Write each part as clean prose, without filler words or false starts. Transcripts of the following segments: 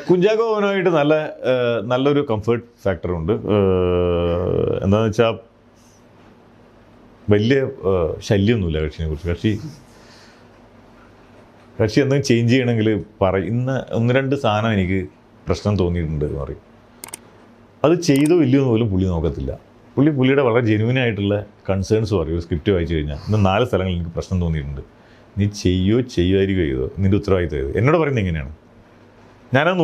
കുഞ്ചാക്കോ ബോബനുമായിട്ട് നല്ലൊരു കംഫർട്ട് ഫാക്ടറുണ്ട്. എന്താണെന്ന് വെച്ചാൽ വലിയ ശല്യമൊന്നുമില്ല കക്ഷിനെ കുറിച്ച്. കക്ഷി എന്തെങ്കിലും ചേഞ്ച് ചെയ്യണമെങ്കിൽ ഇന്ന് 1-2 സാധനം എനിക്ക് പ്രശ്നം തോന്നിയിട്ടുണ്ട് എന്ന് പറയും. അത് ചെയ്തോ ഇല്ലയോ എന്ന് പോലും പുള്ളി നോക്കത്തില്ല. പുള്ളിയുടെ വളരെ ജെന്യൂനായിട്ടുള്ള കൺസേൺസ് പറയും. സ്ക്രിപ്റ്റ് വായിച്ചു കഴിഞ്ഞാൽ ഇന്ന് 4 സ്ഥലങ്ങളിൽ എനിക്ക് പ്രശ്നം തോന്നിയിട്ടുണ്ട്, നീ ചെയ്യുമായിരിക്കും ചെയ്തോ, നിൻ്റെ ഉത്തരവാദിത്തം ചെയ്തോ. എന്നോട് പറയുന്നത് എങ്ങനെയാണ്, ഞാനത്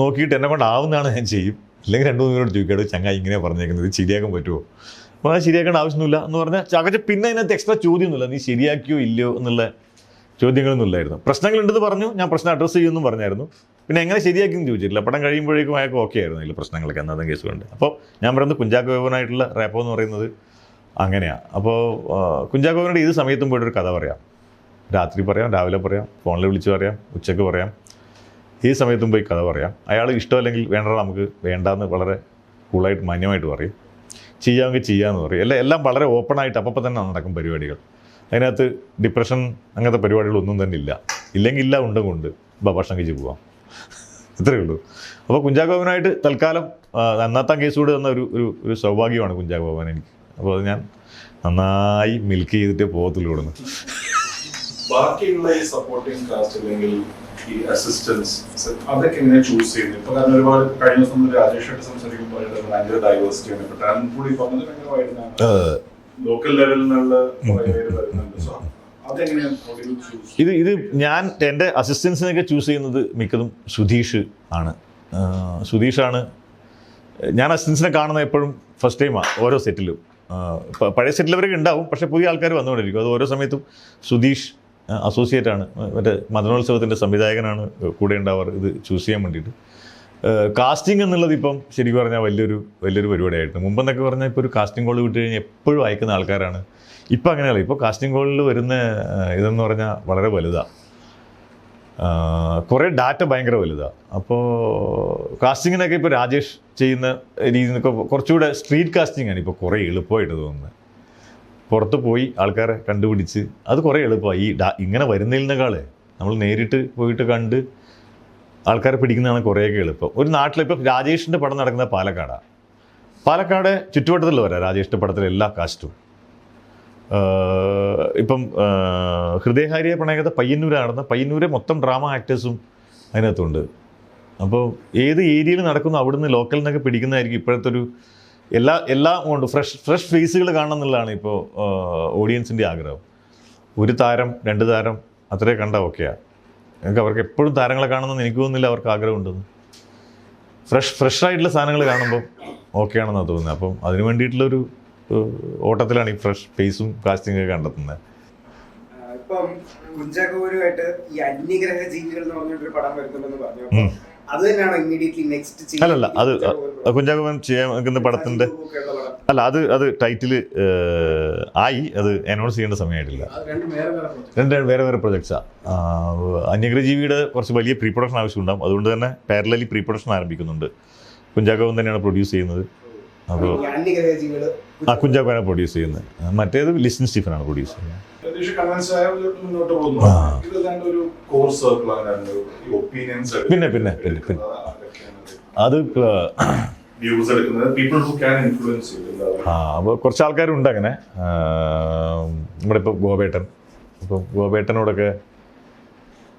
നോക്കിയിട്ട് എന്നെ കൊണ്ടാവുന്നതാണ് ഞാൻ ചെയ്യും. ഇല്ലെങ്കിൽ 2-3 പേരോട് ചോദിക്കാട് ചങ്ങായി ഇങ്ങനെ പറഞ്ഞേക്കുന്നത് ശരിയാക്കാൻ പറ്റുമോ. അപ്പോൾ അത് ശരിയാക്കേണ്ട ആവശ്യമൊന്നുമില്ല എന്ന് പറഞ്ഞാൽ ചകച്ച പിന്നെ അതിനകത്ത് എക്സ്ട്രാ ചോദ്യമൊന്നുമില്ല, നീ ശരിയാക്കിയോ ഇല്ലയോ എന്നുള്ള ചോദ്യങ്ങളൊന്നും ഇല്ലായിരുന്നു. പ്രശ്നങ്ങളുണ്ടെന്ന് പറഞ്ഞു, ഞാൻ പ്രശ്നം അഡ്രസ്സ് ചെയ്യുമെന്നും പറഞ്ഞായിരുന്നു. പിന്നെ എങ്ങനെ ശരിയാക്കിയെന്ന് ചോദിച്ചിട്ടില്ല. പടം കഴിയുമ്പോഴേക്കും അയാൾക്ക് ഓക്കെ ആയിരുന്നു അതിൽ പ്രശ്നങ്ങളൊക്കെ അന്നത്തെ കേസുകളുണ്ട്. അപ്പോൾ ഞാൻ പറയുന്നത് കുഞ്ചാക്കോ ബോബനായിട്ടുള്ള റാപ്പോ എന്ന് പറയുന്നത് അങ്ങനെയാണ്. അപ്പോൾ കുഞ്ചാക്കോ ബോബനോട് ഏത് സമയത്തും പോയിട്ടൊരു കഥ പറയാം. രാത്രി പറയാം, രാവിലെ പറയാം, ഫോണിൽ വിളിച്ച് പറയാം, ഉച്ചയ്ക്ക് പറയാം, ഏത് സമയത്തും പോയി കഥ പറയാം. അയാൾ ഇഷ്ടമല്ലെങ്കിൽ വേണ്ട, നമുക്ക് വേണ്ടാന്ന് വളരെ കൂളായിട്ട് മാന്യമായിട്ട് പറയും. ചെയ്യാമെങ്കിൽ ചെയ്യാമെന്ന് പറയും. എല്ലാം വളരെ ഓപ്പണായിട്ട് അപ്പം തന്നെ നടക്കും പരിപാടികൾ. അതിനകത്ത് ഡിപ്രഷൻ അങ്ങനത്തെ പരിപാടികളൊന്നും തന്നെ ഇല്ലെങ്കിൽ ഇല്ല, ഉണ്ടെങ്കിൽ ഭക്ഷണം കഴിച്ച് പോവാം, ഇത്രയേ ഉള്ളൂ. അപ്പോൾ കുഞ്ചാക്കോ ബോബനായിട്ട് തൽക്കാലം അന്നത്തെ കേസുകൂടെ തന്ന ഒരു സൗഭാഗ്യമാണ് കുഞ്ചാക്കോ ബോബൻ എനിക്ക്. അപ്പോൾ അത് ഞാൻ നന്നായി മിൽക്ക് ചെയ്തിട്ടേ പോകത്തുള്ളൂ ഇവിടുന്ന്. ബാക്കിയുള്ള ഈ സപ്പോർട്ടിംഗ് കാസ്റ്റ് അല്ലെങ്കിൽ ഈ അസിസ്റ്റൻസ് അതൊക്കെ എങ്ങനെ ചൂസ് ചെയ്യുന്നത്? ഇപ്പൊ കാരണം ഒരുപാട് കഴിഞ്ഞ ദിവസം നമ്മൾ രാജേഷായിട്ട് സംസാരിക്കുമ്പോൾ ഭയങ്കര ഡൈവേഴ്സിറ്റിയാണ്. ഇപ്പൊ ടാലന്റ് കൂടി പറഞ്ഞത് ഭയങ്കരമായിട്ട് ലോക്കൽ ലെവലിൽ നിന്നുള്ള ഇത് ഞാൻ എൻ്റെ അസിസ്റ്റൻസിനൊക്കെ ചൂസ് ചെയ്യുന്നത് മിക്കതും സുധീഷാണ്. ഞാൻ അസിസ്റ്റൻസിനെ കാണുന്നത് എപ്പോഴും ഫസ്റ്റ് ടൈമാണ് ഓരോ സെറ്റിലും. പഴയ സെറ്റിലവരൊക്കെ ഉണ്ടാവും, പക്ഷേ പുതിയ ആൾക്കാർ വന്നുകൊണ്ടിരിക്കും. അത് ഓരോ സമയത്തും സുധീഷ് അസോസിയേറ്റാണ്, മറ്റേ മദനോത്സവത്തിൻ്റെ സംവിധായകനാണ് കൂടെ ഉണ്ടാവാറ് ഇത് ചൂസ് ചെയ്യാൻ വേണ്ടിയിട്ട്. കാസ്റ്റിംഗ് എന്നുള്ളത് ഇപ്പം ശരിക്കും പറഞ്ഞാൽ വലിയൊരു പരിപാടിയായിട്ട്. മുമ്പെന്നൊക്കെ പറഞ്ഞാൽ ഇപ്പോൾ ഒരു കാസ്റ്റിംഗ് കോൾ വിട്ട് കഴിഞ്ഞാൽ എപ്പോഴും അയക്കുന്ന ആൾക്കാരാണ്. ഇപ്പം അങ്ങനെയല്ല. ഇപ്പോൾ കാസ്റ്റിംഗ് കോളിൽ വരുന്ന ഇതെന്ന് പറഞ്ഞാൽ വളരെ വലുതാണ്. കുറേ ഡാറ്റ ഭയങ്കര വലുതാണ്. അപ്പോൾ കാസ്റ്റിങ്ങിനൊക്കെ ഇപ്പോൾ രാജേഷ് ചെയ്യുന്ന രീതിയിൽ നിന്നൊക്കെ കുറച്ചുകൂടെ സ്ട്രീറ്റ് കാസ്റ്റിംഗ് ആണ് ഇപ്പോൾ കുറേ എളുപ്പമായിട്ട് തോന്നുന്നത്. പുറത്ത് പോയി ആൾക്കാരെ കണ്ടുപിടിച്ച് അത് കുറേ എളുപ്പമാണ്. ഇങ്ങനെ വരുന്നതിനേക്കാൾ നമ്മൾ നേരിട്ട് പോയിട്ട് കണ്ട് ആൾക്കാരെ പിടിക്കുന്നതാണ് കുറേയൊക്കെ എളുപ്പം. ഒരു നാട്ടിലിപ്പോൾ രാജേഷിൻ്റെ പടം നടക്കുന്നത് പാലക്കാട് ചുറ്റുവട്ടത്തിൽ വരാം രാജേഷിൻ്റെ പടത്തിലെ എല്ലാ കാസ്റ്റും. ഇപ്പം ഹൃദയഹാരിയെ പ്രണയകഥ പയ്യന്നൂരെ മൊത്തം ഡ്രാമ ആക്ടേഴ്സും അതിനകത്തുണ്ട്. അപ്പോൾ ഏത് ഏരിയയിൽ നടക്കുന്നു അവിടുന്ന് ലോക്കൽ നിന്നൊക്കെ പിടിക്കുന്നതായിരിക്കും ഇപ്പോഴത്തെ ഒരു എല്ലാം കൊണ്ട് ഫ്രഷ് ഫേസുകൾ കാണണം എന്നുള്ളതാണ് ഇപ്പോൾ ഓഡിയൻസിൻ്റെ ആഗ്രഹം. 1 താരം 2 താരം അത്രേ കണ്ട ഓക്കെയാണ്. അവർക്ക് എപ്പോഴും താരങ്ങളെ കാണുമെന്ന് എനിക്ക് തോന്നുന്നില്ല അവർക്ക് ആഗ്രഹമുണ്ടെന്ന്. ഫ്രഷായിട്ടുള്ള സാധനങ്ങൾ കാണുമ്പോൾ ഓക്കെ ആണെന്നാണ് തോന്നുന്നത്. അപ്പം അതിന് വേണ്ടിയിട്ടുള്ളൊരു ഓട്ടത്തിലാണ് ഈ ഫ്രഷ് ഫേസും കാസ്റ്റിംഗ് കണ്ടെത്തുന്നത്. ഇപ്പം കുഞ്ചാക്കോബനുമായിട്ട് ഈ അന്യഗ്രഹ ജീവികൾ എന്ന് പറഞ്ഞൊരു പടം വരുന്നുണ്ടെന്ന് പറഞ്ഞു. അത് തന്നെയാണോ ഇമ്മീഡിയറ്റ്ലി നെക്സ്റ്റ്? അല്ലല്ല, അത് കുഞ്ചാക്കോ ബോബൻ ചെയ്യാൻ നിൽക്കുന്ന പടത്തിൻ്റെ അല്ല, അത് ടൈറ്റിൽ ആയി, അത് അനൗൺസ് ചെയ്യേണ്ട സമയമായിട്ടില്ല. രണ്ട് വേറെ പ്രൊജക്ട്സാണ്. അന്യഗ്രഹജീവിയുടെ കുറച്ച് വലിയ പ്രീ പ്രൊഡക്ഷൻ ആവശ്യമുണ്ടാകും. അതുകൊണ്ട് തന്നെ പാരലലി പ്രീ പ്രൊഡക്ഷൻ ആരംഭിക്കുന്നുണ്ട്. കുഞ്ചാക്കോ ബോബൻ തന്നെയാണ് പ്രൊഡ്യൂസ് ചെയ്യുന്നത്. അപ്പോൾ കുഞ്ചാക്കോയാണ് പ്രൊഡ്യൂസ് ചെയ്യുന്നത്. മറ്റേത് ലിസ്റ്റിൻ സ്റ്റീഫനാണ് പ്രൊഡ്യൂസ് ചെയ്യുന്നത്. പിന്നെ അത് അപ്പോൾ കുറച്ച് ആൾക്കാരുണ്ട് അങ്ങനെ. നമ്മുടെ ഇപ്പോൾ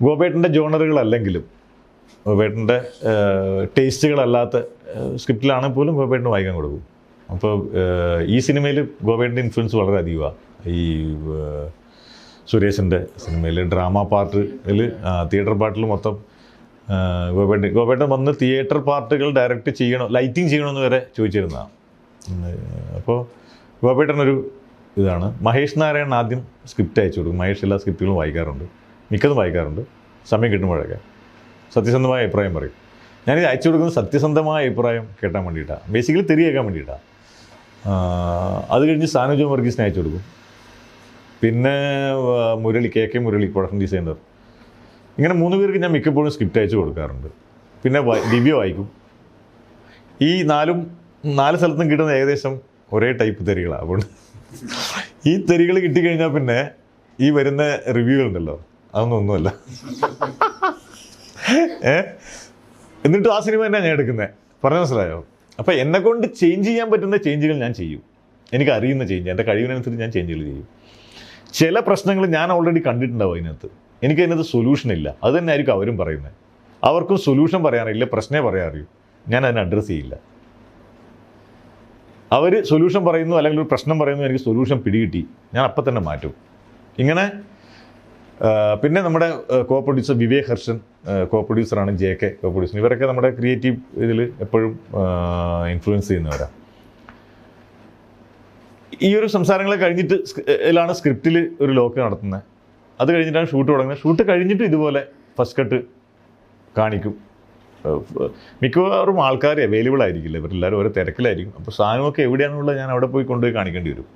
ഗോപേട്ടൻ്റെ ജോണറുകളല്ലെങ്കിലും ഗോപേട്ടൻ്റെ ടേസ്റ്റുകളല്ലാത്ത സ്ക്രിപ്റ്റിലാണെങ്കിൽ പോലും ഗോപേട്ടന് വായിക്കാൻ കൊടുക്കും. അപ്പോൾ ഈ സിനിമയിൽ ഗോപേട്ടൻ്റെ ഇൻഫ്ലുവൻസ് വളരെ അധികമാണ്. ഈ സുരേഷിൻ്റെ സിനിമയിൽ ഡ്രാമ പാർട്ടിൽ തിയേറ്റർ പാർട്ടിൽ മൊത്തം ഗോപേട്ടൻ വന്ന് തിയേറ്റർ പാർട്ടുകൾ ഡയറക്റ്റ് ചെയ്യണോ, ലൈറ്റിംഗ് ചെയ്യണമെന്ന് വരെ ചോദിച്ചിരുന്നതാണ്. അപ്പോൾ ഗോപേട്ടനൊരു ഇതാണ്. മഹേഷ് നാരായണൻ ആദ്യം സ്ക്രിപ്റ്റ് അയച്ചു കൊടുക്കും. മഹേഷ് എല്ലാ സ്ക്രിപ്റ്റുകളും വായിക്കാറുണ്ട്, മിക്കതും വായിക്കാറുണ്ട്. സമയം കിട്ടുമ്പോഴൊക്കെ സത്യസന്ധമായ അഭിപ്രായം പറയും. ഞാനിത് അയച്ചു കൊടുക്കുന്നത് സത്യസന്ധമായ അഭിപ്രായം കേട്ടാൻ വേണ്ടിയിട്ടാണ്, ബേസിക്കലി തെറി കേൾക്കാൻ വേണ്ടിയിട്ടാണ്. അത് കഴിഞ്ഞ് സാനു ജോൺ വർഗീസിനെ അയച്ചു കൊടുക്കും. പിന്നെ കെ മുരളി പ്രൊഡക്ഷൻ ഡിസൈനർ. ഇങ്ങനെ 3 പേർക്ക് ഞാൻ മിക്കപ്പോഴും സ്ക്രിപ്റ്റ് അയച്ചു കൊടുക്കാറുണ്ട്. പിന്നെ ദിവ്യ വായിക്കും. ഈ 4 സ്ഥലത്തും കിട്ടുന്ന ഏകദേശം ഒരേ ടൈപ്പ് തെറികളാണ്. അതുകൊണ്ട് ഈ തെറികൾ കിട്ടിക്കഴിഞ്ഞാൽ പിന്നെ ഈ വരുന്ന റിവ്യൂകളുണ്ടല്ലോ, അതൊന്നും ഒന്നുമല്ല. എന്നിട്ടും ആ സിനിമ തന്നെ ഞാൻ എടുക്കുന്നത്. പറഞ്ഞ മനസ്സിലായോ? അപ്പോൾ എന്നെ കൊണ്ട് ചേഞ്ച് ചെയ്യാൻ പറ്റുന്ന ചേഞ്ചുകൾ ഞാൻ ചെയ്യും. എനിക്ക് അറിയുന്ന ചേഞ്ച്, എൻ്റെ കഴിവിനനുസരിച്ച് ഞാൻ ചേഞ്ചുകൾ ചെയ്യും. ചില പ്രശ്നങ്ങൾ ഞാൻ ഓൾറെഡി കണ്ടിട്ടുണ്ടാവും അതിനകത്ത്, എനിക്കതിനകത്ത് സൊല്യൂഷൻ ഇല്ല. അത് തന്നെ ആയിരിക്കും അവരും പറയുന്നത്. അവർക്കും സൊല്യൂഷൻ പറയാറില്ല, പ്രശ്നമേ പറയാൻ അറിയൂ. ഞാൻ അതിനെ അഡ്രസ്സ് ചെയ്യില്ല. അവർ സൊല്യൂഷൻ പറയുന്നു അല്ലെങ്കിൽ ഒരു പ്രശ്നം പറയുന്നു, എനിക്ക് സൊല്യൂഷൻ പിടികിട്ടി, ഞാൻ അപ്പം തന്നെ മാറ്റും. ഇങ്ങനെ പിന്നെ നമ്മുടെ കോ പ്രൊഡ്യൂസർ വിവേക് ഹർഷൻ കോ പ്രൊഡ്യൂസറാണ്, JK കോ പ്രൊഡ്യൂസർ. ഇവരൊക്കെ നമ്മുടെ ക്രിയേറ്റീവ് ഇതിൽ എപ്പോഴും ഇൻഫ്ലുവൻസ് ചെയ്യുന്നവരാണ്. ഈ ഒരു സംസാരങ്ങൾ കഴിഞ്ഞിട്ട് ലാണ് സ്ക്രിപ്റ്റിൽ ഒരു ലോക്ക് നടത്തുന്നത്. അത് കഴിഞ്ഞിട്ടാണ് ഷൂട്ട് തുടങ്ങുന്നത്. ഷൂട്ട് കഴിഞ്ഞിട്ട് ഇതുപോലെ ഫസ്റ്റ് കട്ട് കാണിക്കും. മിക്കവാറും ആൾക്കാർ അവൈലബിൾ ആയിരിക്കില്ല, ഇവരെല്ലാവരും ഓരോ തിരക്കിലായിരിക്കും. അപ്പോൾ സാധനമൊക്കെ എവിടെയാണെന്നുള്ളത് ഞാൻ അവിടെ പോയി കൊണ്ടുപോയി കാണിക്കേണ്ടി വരും.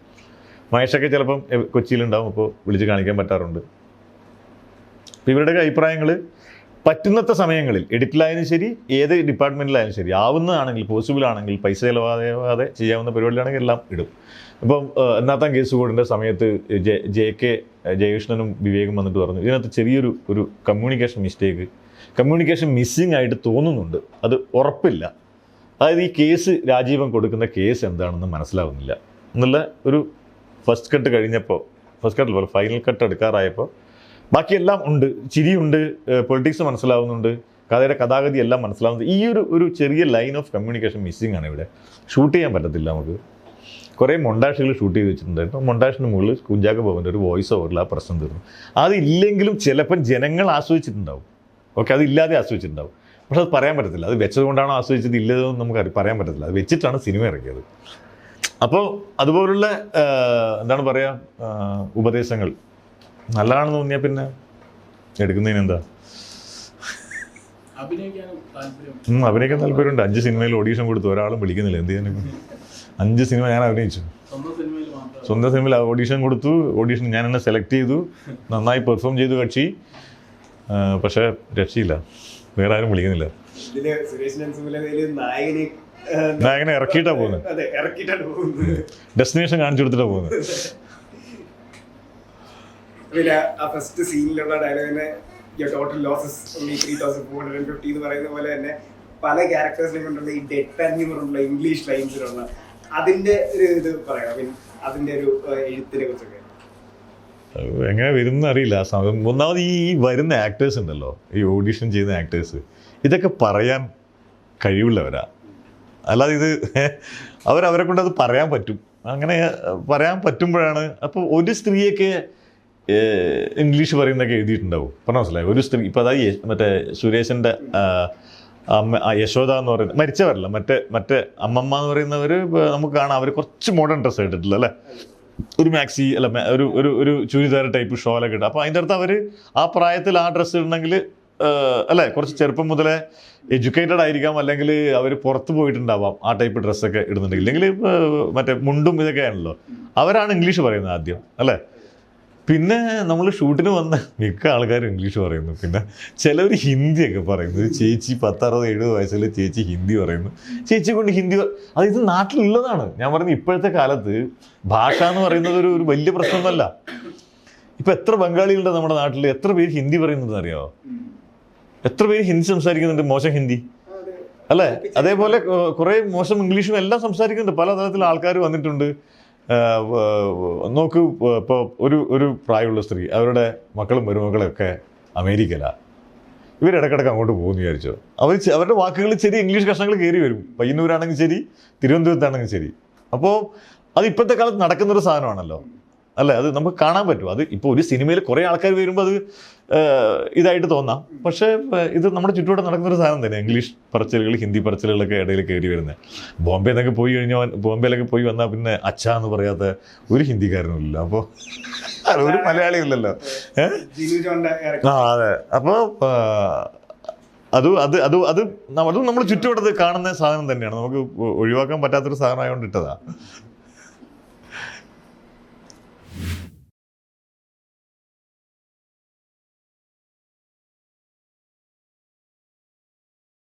മഹേഷൊക്കെ ചിലപ്പം കൊച്ചിയിലുണ്ടാവും, അപ്പോൾ വിളിച്ച് കാണിക്കാൻ പറ്റാറുണ്ട്. അപ്പോൾ ഇവരുടെയൊക്കെ അഭിപ്രായങ്ങൾ പറ്റുന്നത്ര സമയങ്ങളിൽ എഡിറ്റിലായാലും ശരി, ഏത് ഡിപ്പാർട്ട്മെൻറ്റിലായാലും ശരി, ആവുന്നതാണെങ്കിൽ പോസിബിൾ ആണെങ്കിൽ പൈസ ചിലവാതെ ചെയ്യാവുന്ന പരിപാടിയിലാണെങ്കിൽ എല്ലാം ഇടും. ഇപ്പം എന്നാത്താം കേസ് കൂടിൻ്റെ സമയത്ത് JK ജയകൃഷ്ണനും വിവേകും വന്നിട്ട് പറഞ്ഞു, ഇതിനകത്ത് ചെറിയൊരു കമ്മ്യൂണിക്കേഷൻ മിസ്സിങ് ആയിട്ട് തോന്നുന്നുണ്ട്, അത് ഉറപ്പില്ല. അതായത് ഈ കേസ് രാജീവൻ കൊടുക്കുന്ന കേസ് എന്താണെന്ന് മനസ്സിലാവുന്നില്ല എന്നുള്ള ഒരു ഫസ്റ്റ് കട്ട് കഴിഞ്ഞപ്പോൾ, ഫസ്റ്റ് കട്ടിൽ പോലെ ഫൈനൽ കട്ട് എടുക്കാറായപ്പോൾ ബാക്കിയെല്ലാം ഉണ്ട്. ചിരിയുണ്ട്, പൊളിറ്റിക്സ് മനസ്സിലാവുന്നുണ്ട്, കഥയുടെ കഥാഗതി എല്ലാം മനസ്സിലാവുന്നത്. ഈ ഒരു ചെറിയ ലൈൻ ഓഫ് കമ്മ്യൂണിക്കേഷൻ മിസ്സിങ് ആണ് ഇവിടെ. ഷൂട്ട് ചെയ്യാൻ പറ്റത്തില്ല നമുക്ക്. കുറേ മൊണ്ടാഷുകൾ ഷൂട്ട് ചെയ്ത് വെച്ചിട്ടുണ്ടായിരുന്നു. മൊണ്ടാഷിന് മുകളിൽ കുഞ്ചാക്കോ ബോബൻ്റെ ഒരു വോയിസ് ഓവറിൽ ആ പ്രശ്നം തീർന്നു. അതില്ലെങ്കിലും ചിലപ്പം ജനങ്ങൾ ആസ്വദിച്ചിട്ടുണ്ടാവും. ഓക്കെ, അതില്ലാതെ ആസ്വദിച്ചിട്ടുണ്ടാവും. പക്ഷെ അത് പറയാൻ പറ്റത്തില്ല. അത് വെച്ചതുകൊണ്ടാണോ ആസ്വദിച്ചത് ഇല്ലതെന്ന് നമുക്ക് പറയാൻ പറ്റത്തില്ല. അത് വെച്ചിട്ടാണ് സിനിമ ഇറക്കിയത്. അപ്പോൾ അതുപോലുള്ള എന്താണ് പറയുക, ഉപദേശങ്ങൾ നല്ലതാണെന്ന് തോന്നിയാൽ പിന്നെ എടുക്കുന്നതിന് എന്താ. അഭിനയിക്കാൻ താല്പര്യമുണ്ട്. 5 സിനിമയിൽ ഓഡീഷൻ കൊടുത്തു, ഒരാളും വിളിക്കുന്നില്ല. എന്ത് ചെയ്യാനും 5 സിനിമ ഞാൻ അഭിനയിച്ചു. സ്വന്തം സിനിമയിൽ ഓഡീഷൻ കൊടുത്തു. ഓഡീഷൻ ഞാൻ എന്നെ സെലക്ട് ചെയ്തു, നന്നായി പെർഫോം ചെയ്തു കക്ഷി. പക്ഷേ രക്ഷയില്ല, വേറെ ആരും വിളിക്കുന്നില്ല. നായകനെ ഇറക്കിയിട്ടാണ് പോകുന്നത്, ഡെസ്റ്റിനേഷൻ കാണിച്ചു കൊടുത്തിട്ടാണ് പോകുന്നത്. പിന്നെ ആ ഫസ്റ്റ് സീനിലുള്ള ഡയലോഗിനെ ടോട്ടൽ ലോസസ് 3,450 എന്ന് പറയുന്ന പോലെ തന്നെ പല ക്യാരക്ടേഴ്സിനെ കൊണ്ടുള്ള ഈ ഡെഡ് ഹ്യൂമറുള്ള ഇംഗ്ലീഷ് ലൈൻസിലുള്ള അതിന്റെ ഒരു ഇത് പറയാം, അതിന്റെ ഒരു എഴുത്തിനെ കുറിച്ചൊക്കെ എങ്ങനെ വരുന്ന അറിയില്ല. ഒന്നാമത് ഈ വരുന്ന ആക്ടേഴ്സ് ഉണ്ടല്ലോ, ഈ ഓഡിഷൻ ചെയ്യുന്ന ആക്ടേഴ്സ്, ഇതൊക്കെ പറയാൻ കഴിവുള്ളവരാ. അല്ലാതെ ഇത് അവരെ കൊണ്ട് അത് പറയാൻ പറ്റും. അങ്ങനെ പറയാൻ പറ്റുമ്പോഴാണ്. അപ്പോൾ ഒരു സ്ത്രീയൊക്കെ ഇംഗ്ലീഷ് പറയുന്നതൊക്കെ എഴുതിയിട്ടുണ്ടാവും. പറഞ്ഞ മനസ്സിലായി. ഒരു സ്ത്രീ ഇപ്പോൾ അതായത് മറ്റേ സുരേഷിൻ്റെ അമ്മ യശോദ എന്ന് പറയുന്നത് മരിച്ചവരല്ല, മറ്റേ അമ്മമ്മ എന്ന് പറയുന്നവർ നമുക്ക് കാണാം. അവർ കുറച്ച് മോഡേൺ ഡ്രസ്സ് ഇട്ടിട്ടില്ല അല്ലേ, ഒരു മാക്സി അല്ല ഒരു ചുരിദാർ ടൈപ്പ് ഷോലൊക്കെ ഇട്ട്. അപ്പോൾ അതിൻ്റെ അടുത്ത് അവർ ആ പ്രായത്തിൽ ആ ഡ്രസ്സ് ഇടണമെങ്കിൽ അല്ലേ, കുറച്ച് ചെറുപ്പം മുതലേ എഡ്യൂക്കേറ്റഡ് ആയിരിക്കാം, അല്ലെങ്കിൽ അവർ പുറത്ത് പോയിട്ടുണ്ടാവാം ആ ടൈപ്പ് ഡ്രസ്സൊക്കെ ഇടുന്നുണ്ടെങ്കിൽ. ഇല്ലെങ്കിൽ മറ്റേ മുണ്ടും ഇതൊക്കെയാണല്ലോ. അവരാണ് ഇംഗ്ലീഷ് പറയുന്നത് ആദ്യം അല്ലേ. പിന്നെ നമ്മൾ ഷൂട്ടിന് വന്ന മിക്ക ആൾക്കാരും ഇംഗ്ലീഷ് പറയുന്നു. പിന്നെ ചിലവർ ഹിന്ദിയൊക്കെ പറയുന്നു. ഒരു ചേച്ചി 10-60-70 വയസ്സിൽ ചേച്ചി ഹിന്ദി പറയുന്നു. ചേച്ചി കൊണ്ട് ഹിന്ദി അത് ഇത് നാട്ടിലുള്ളതാണ്. ഞാൻ പറയുന്നത് ഇപ്പോഴത്തെ കാലത്ത് ഭാഷ എന്ന് പറയുന്നത് ഒരു വലിയ പ്രശ്നമൊന്നുമല്ല. ഇപ്പം എത്ര ബംഗാളികളുടെ നമ്മുടെ നാട്ടിൽ, എത്ര പേര് ഹിന്ദി പറയുന്നതെന്ന് അറിയാമോ? എത്ര പേര് ഹിന്ദി സംസാരിക്കുന്നുണ്ട്, മോശം ഹിന്ദി അല്ലേ. അതേപോലെ കുറേ മോശം ഇംഗ്ലീഷും എല്ലാം സംസാരിക്കുന്നുണ്ട്. പല തരത്തിലുള്ള ആൾക്കാർ വന്നിട്ടുണ്ട്. നോക്ക്, ഇപ്പോൾ ഒരു പ്രായമുള്ള സ്ത്രീ, അവരുടെ മക്കളും മരുമക്കളൊക്കെ അമേരിക്കയിലാണ്. ഇവരിടക്കിടക്ക് അങ്ങോട്ട് പോകുമെന്ന് വിചാരിച്ചോ. അവരുടെ വാക്കുകൾ ചെറിയ ഇംഗ്ലീഷ് കഷ്ണങ്ങൾ കയറി വരും. പയ്യന്നൂരാണെങ്കിൽ ശരി, തിരുവനന്തപുരത്താണെങ്കിൽ ശരി. അപ്പോൾ അത് ഇപ്പോഴത്തെ കാലത്ത് നടക്കുന്നൊരു സാധനമാണല്ലോ അല്ലേ. അത് നമുക്ക് കാണാൻ പറ്റും. അത് ഇപ്പോൾ ഒരു സിനിമയിൽ കുറേ ആൾക്കാർ വരുമ്പോൾ അത് ഇതായിട്ട് തോന്നാം. പക്ഷേ ഇത് നമ്മുടെ ചുറ്റുപാട് നടക്കുന്നൊരു സാധനം തന്നെ. ഇംഗ്ലീഷ് പറച്ചിലുകൾ, ഹിന്ദി പറച്ചിലുകളൊക്കെ ഇടയിൽ കയറി വരുന്നത്. ബോംബെന്നൊക്കെ പോയി കഴിഞ്ഞാൽ, ബോംബെയിലൊക്കെ പോയി വന്നാൽ പിന്നെ അച്ഛ എന്ന് പറയാത്ത ഒരു ഹിന്ദിക്കാരനും ഇല്ല. അപ്പോൾ ഒരു മലയാളിയും ഇല്ലല്ലോ. അതെ. അപ്പോൾ അതും നമ്മൾ ചുറ്റുപാടത്ത് കാണുന്ന സാധനം തന്നെയാണ്. നമുക്ക് ഒഴിവാക്കാൻ പറ്റാത്തൊരു സാധനം ആയതുകൊണ്ട് ഇട്ടതാണ്.